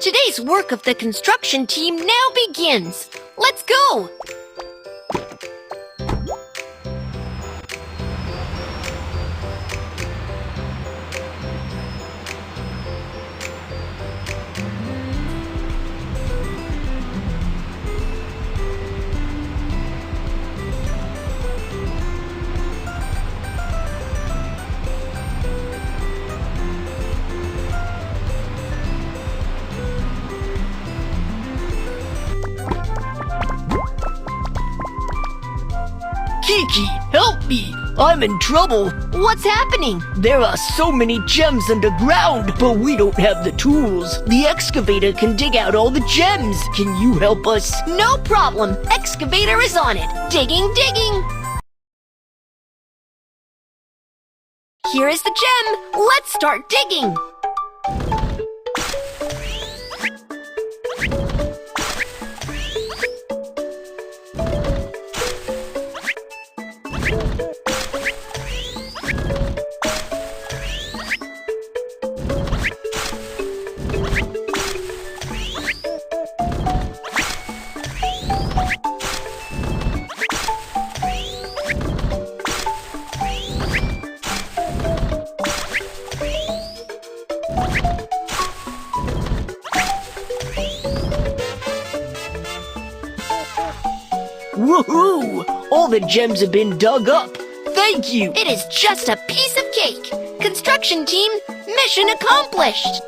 Today's work of the construction team now begins. Let's go! Kiki, help me! I'm in trouble. What's happening? There are so many gems underground, but we don't have the tools. The excavator can dig out all the gems. Can you help us? No problem. Excavator is on it. Digging, digging. Here is the gem. Let's start digging. Woohoo! All the gems have been dug up. Thank you! It is just a piece of cake. Construction team, mission accomplished.